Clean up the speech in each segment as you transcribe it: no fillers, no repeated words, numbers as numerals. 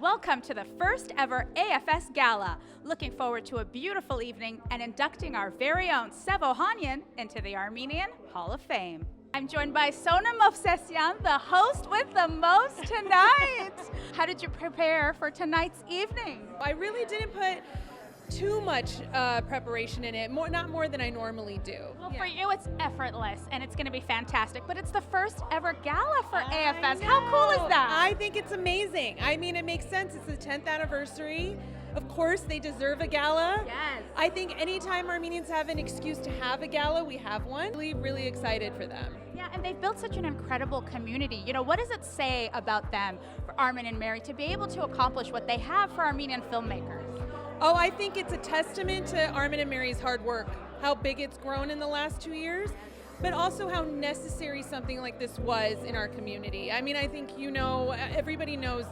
Welcome to the first ever AFS Gala. Looking forward to a beautiful evening and inducting our very own Sevo Hanyan into the Armenian Hall of Fame. I'm joined by Sona Movsesian, the host with the most tonight. How did you prepare for tonight's evening? I really didn't put too much preparation in it, not more than I normally do. Well, for you it's effortless and it's going to be fantastic, but it's the first ever gala for AFS. How cool is that? I think it's amazing. I mean, it makes sense. It's the 10th anniversary. Of course, they deserve a gala. Yes. I think anytime Armenians have an excuse to have a gala, we have one. Really, really excited for them. Yeah, and they've built such an incredible community. You know, what does it say about them, for Armin and Mary, to be able to accomplish what they have for Armenian filmmakers? Oh, I think it's a testament to Armin and Mary's hard work, how big it's grown in the last 2 years, but also how necessary something like this was in our community. I mean, I think, you know, everybody knows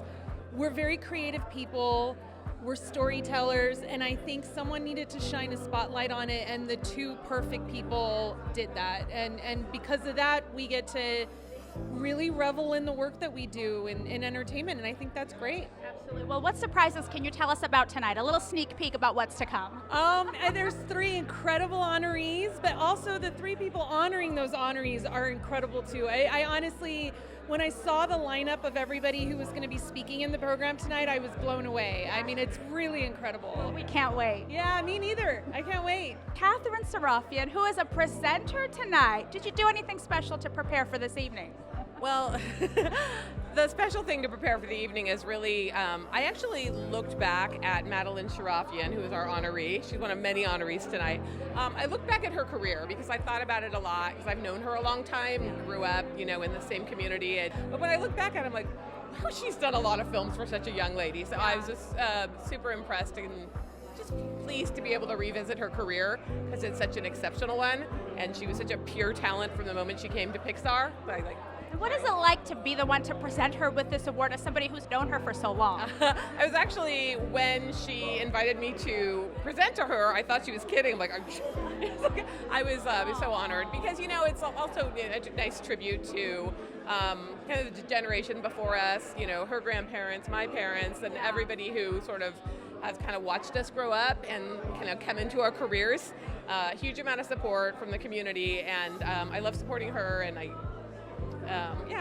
we're very creative people, we're storytellers, and I think someone needed to shine a spotlight on it, and the two perfect people did that. And because of that, we get to really revel in the work that we do in entertainment, and I think that's great. Absolutely. Well, what surprises can you tell us about tonight? A little sneak peek about what's to come. There's 3 incredible honorees, but also the 3 people honoring those honorees are incredible too. I honestly, when I saw the lineup of everybody who was going to be speaking in the program tonight, I was blown away. I mean, it's really incredible. We can't wait. Yeah, me neither. I can't wait. Catherine Sarafian, who is a presenter tonight, did you do anything special to prepare for this evening? Well, the special thing to prepare for the evening is really, I actually looked back at Madeline Sharafian, who is our honoree. She's one of many honorees tonight. I looked back at her career because I thought about it a lot, because I've known her a long time, grew up, you know, in the same community. But when I look back at it, I'm like, wow, she's done a lot of films for such a young lady. So I was just super impressed and just pleased to be able to revisit her career, because it's such an exceptional one. And she was such a pure talent from the moment she came to Pixar. And what is it like to be the one to present her with this award as somebody who's known her for so long? I was actually, when she invited me to present to her, I thought she was kidding. I'm like, I was so honored, because, you know, it's also a nice tribute to kind of the generation before us, you know, her grandparents, my parents, and everybody who sort of has kind of watched us grow up and kind of come into our careers. Huge amount of support from the community, and I love supporting her, and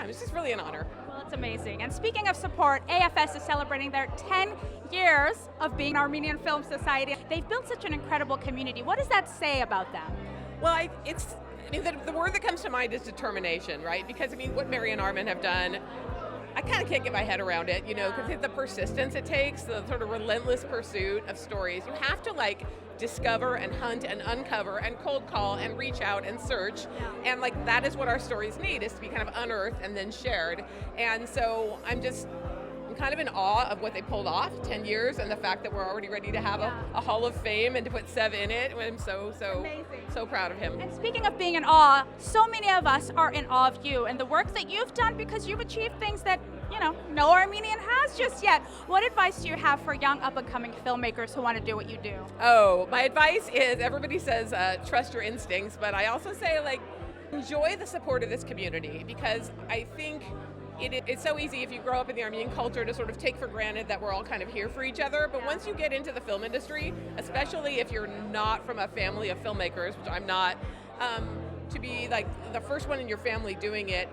it's just really an honor. Well, it's amazing. And speaking of support, AFS is celebrating their 10 years of being Armenian Film Society. They've built such an incredible community. What does that say about them? Well, the word that comes to mind is determination, right? Because, I mean, what Mary and Armin have done, I kind of can't get my head around it, you know, because the persistence it takes, the sort of relentless pursuit of stories. You have to, like, discover and hunt and uncover and cold call and reach out and search. And, like, that is what our stories need, is to be kind of unearthed and then shared. And so I'm kind of in awe of what they pulled off, 10 years, and the fact that we're already ready to have a Hall of Fame and to put Sev in it. I'm so proud of him. And speaking of being in awe, so many of us are in awe of you and the work that you've done, because you've achieved things that, you know, no Armenian has just yet. What advice do you have for young up-and-coming filmmakers who want to do what you do? Oh, my advice is, everybody says trust your instincts, but I also say, like, enjoy the support of this community, because I think it's so easy, if you grow up in the Armenian culture, to sort of take for granted that we're all kind of here for each other. But once you get into the film industry, especially if you're not from a family of filmmakers, which I'm not, to be like the first one in your family doing it,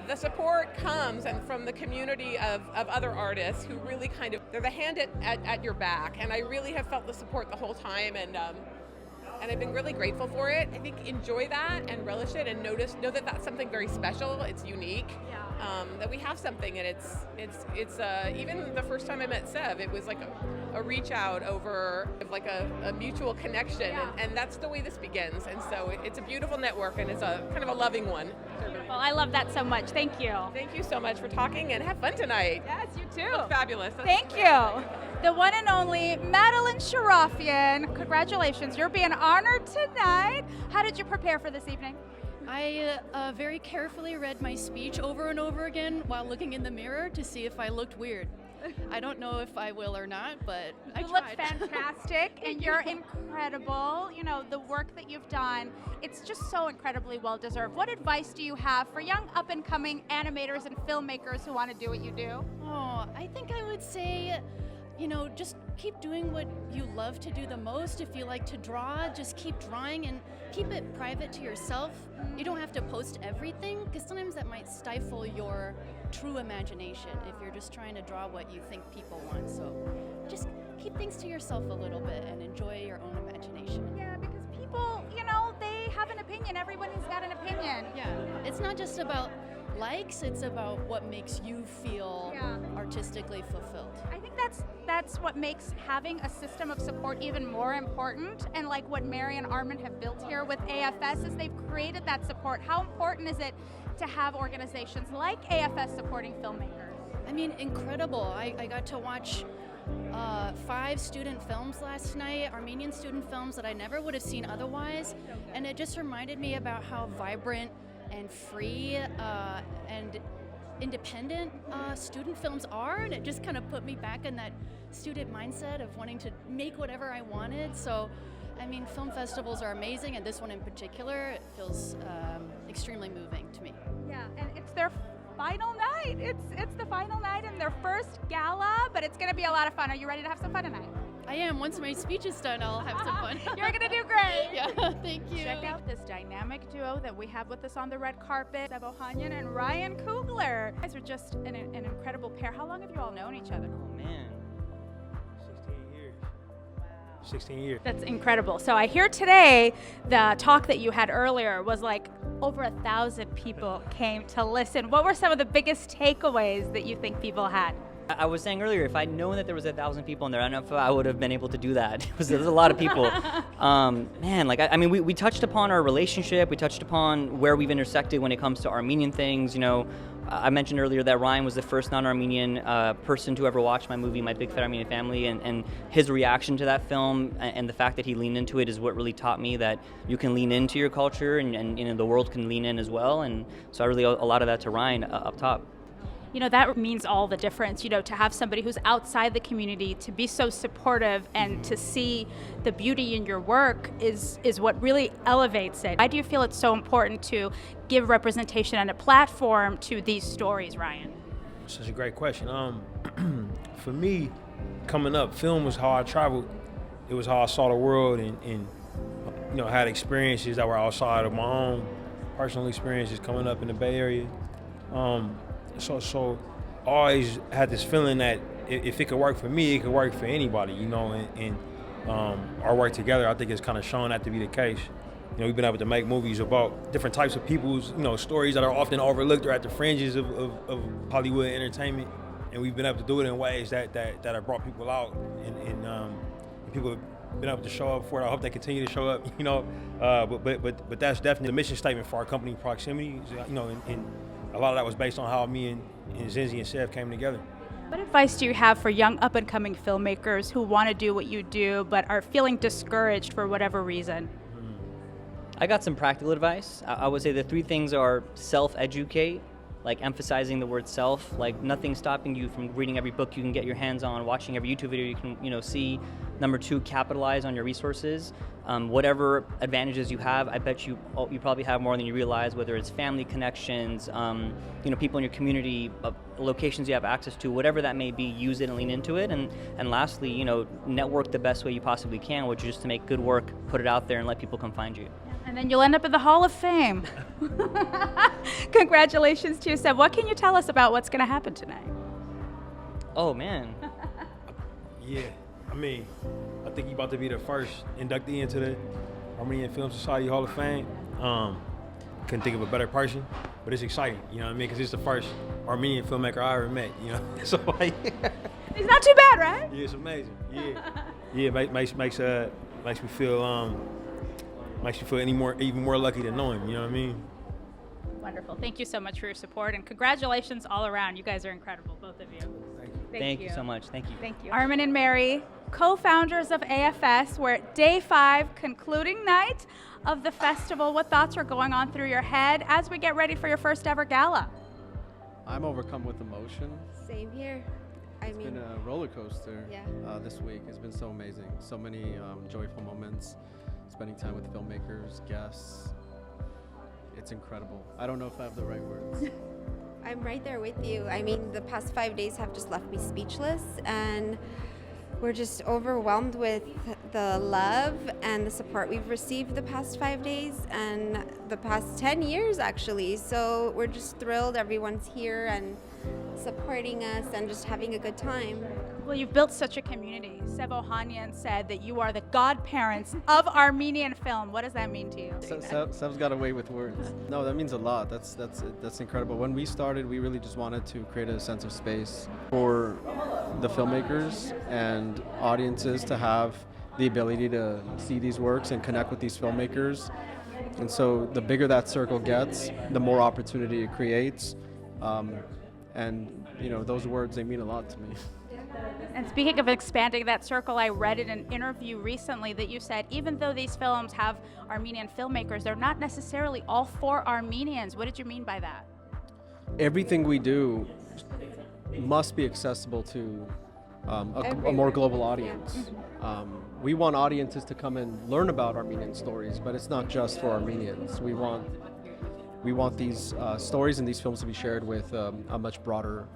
the support comes and from the community of other artists who really kind of, they're the hand at your back. And I really have felt the support the whole time, and I've been really grateful for it. I think enjoy that and relish it, and know that that's something very special. It's unique. That we have something, and it's even the first time I met Sev, it was like a reach out over like a mutual connection, and that's the way this begins. And so it's a beautiful network, and it's a kind of a loving one. Well, I love that so much. Thank you. Thank you so much for talking, and have fun tonight. Yes, you too. It's fabulous. Thank you. The one and only Madeline Sharafian. Congratulations, you're being honored tonight. How did you prepare for this evening? I very carefully read my speech over and over again while looking in the mirror to see if I looked weird. I don't know if I will or not, but I You tried. look fantastic, and you're incredible. You know, the work that you've done, it's just so incredibly well deserved. What advice do you have for young up and coming animators and filmmakers who want to do what you do? Oh, I think I would say, you know, just keep doing what you love to do the most. If you like to draw, just keep drawing and keep it private to yourself. You don't have to post everything, because sometimes that might stifle your true imagination if you're just trying to draw what you think people want. So just keep things to yourself a little bit and enjoy your own imagination. Yeah, because people, you know, they have an opinion. Everybody's got an opinion. Yeah, it's not just about likes, it's about what makes you feel artistically fulfilled. I think that's what makes having a system of support even more important. And like what Mary and Armin have built here with AFS is they've created that support. How important is it to have organizations like AFS supporting filmmakers? I mean, incredible. I got to watch 5 student films last night, Armenian student films that I never would have seen otherwise. And it just reminded me about how vibrant and free and independent student films are, and it just kind of put me back in that student mindset of wanting to make whatever I wanted. So, I mean, film festivals are amazing, and this one in particular, it feels extremely moving to me. Yeah, and it's their final night. It's the final night and their first gala, but it's going to be a lot of fun. Are you ready to have some fun tonight? I am. Once my speech is done, I'll have some fun. You're going to do great. Yeah, thank you. Check out this dynamic duo that we have with us on the red carpet, Sevo Hanyan and Ryan Kugler. You guys are just an incredible pair. How long have you all known each other? Oh man, 16 years. Wow. 16 years. That's incredible. So I hear today the talk that you had earlier was like over 1,000 people came to listen. What were some of the biggest takeaways that you think people had? I was saying earlier, if I'd known that there was 1,000 people in there, I don't know if I would have been able to do that. There's a lot of people. Man, like, I mean, we touched upon our relationship. We touched upon where we've intersected when it comes to Armenian things. You know, I mentioned earlier that Ryan was the first non-Armenian person to ever watch my movie, My Big Fat Armenian Family, and his reaction to that film and the fact that he leaned into it is what really taught me that you can lean into your culture and you know, the world can lean in as well. And so I really owe a lot of that to Ryan up top. You know, that means all the difference, you know, to have somebody who's outside the community, to be so supportive and to see the beauty in your work is what really elevates it. Why do you feel it's so important to give representation and a platform to these stories, Ryan? Such a great question. For me, coming up, film was how I traveled. It was how I saw the world and you know, had experiences that were outside of my own personal experiences coming up in the Bay Area. So I always had this feeling that if it could work for me, it could work for anybody, you know, and our work together, I think it's kind of shown that to be the case. You know, we've been able to make movies about different types of people's, you know, stories that are often overlooked or at the fringes of Hollywood entertainment, and we've been able to do it in ways that have brought people out, and people have been able to show up for it. I hope they continue to show up, you know, but that's definitely the mission statement for our company, Proximity, you know, and a lot of that was based on how me and Zinzi and Sev came together. What advice do you have for young up-and-coming filmmakers who want to do what you do but are feeling discouraged for whatever reason? I got some practical advice. I would say the 3 things are self-educate, like emphasizing the word self, like nothing stopping you from reading every book you can get your hands on, watching every YouTube video you can, you know, see. Number 2, capitalize on your resources. Whatever advantages you have, I bet you probably have more than you realize, whether it's family connections, you know, people in your community, locations you have access to, whatever that may be, use it and lean into it. And lastly, you know, network the best way you possibly can, which is just to make good work, put it out there, and let people come find you. And then you'll end up in the Hall of Fame. Congratulations to you, Seb. What can you tell us about what's going to happen tonight? Oh, man. Yeah, I mean, I think you're about to be the first inductee into the Armenian Film Society Hall of Fame. Couldn't think of a better person, but it's exciting, you know what I mean? Because it's the first Armenian filmmaker I ever met, you know? So, like, It's not too bad, right? yeah, it's amazing. Yeah, makes me feel even more lucky to know him, you know what I mean? Wonderful. Thank you so much for your support, and congratulations all around. You guys are incredible, both of you. Thank you. Thank you so much. Thank you. Thank you. Armin and Mary, co-founders of AFS. We're at day 5, concluding night of the festival. What thoughts are going on through your head as we get ready for your first ever gala? I'm overcome with emotion. Same here. It's been a roller coaster this week. It's been so amazing. So many joyful moments, spending time with filmmakers, guests. It's incredible. I don't know if I have the right words. I'm right there with you. I mean, the past 5 days have just left me speechless, and we're just overwhelmed with the love and the support we've received the past 5 days and the past 10 years, actually. So we're just thrilled everyone's here and supporting us and just having a good time. Well, you've built such a community. Sevo Hanyan said that you are the godparents of Armenian film. What does that mean to you? Sev's got away with words. No, that means a lot. That's incredible. When we started, we really just wanted to create a sense of space for the filmmakers and audiences to have the ability to see these works and connect with these filmmakers. And so the bigger that circle gets, the more opportunity it creates. And you know, those words, they mean a lot to me. And speaking of expanding that circle, I read in an interview recently that you said even though these films have Armenian filmmakers, they're not necessarily all for Armenians. What did you mean by that? Everything we do must be accessible to a more global audience. We want audiences to come and learn about Armenian stories, but it's not just for Armenians. We want these stories and these films to be shared with a much broader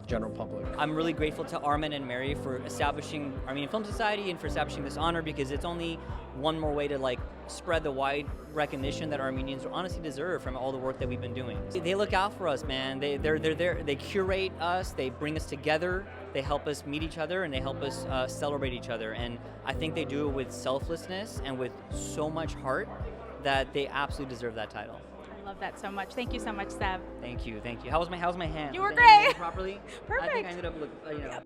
general public. I'm really grateful to Armin and Mary for establishing Armenian Film Society and for establishing this honor, because it's only one more way to like spread the wide recognition that Armenians honestly deserve from all the work that we've been doing. They look out for us, man. They're there. They curate us. They bring us together. They help us meet each other, and they help us celebrate each other. And I think they do it with selflessness and with so much heart that they absolutely deserve that title. I love that so much. Thank you so much, Sev. Thank you. How's my hand? You were Was the hand great. properly? Perfect. I think I ended up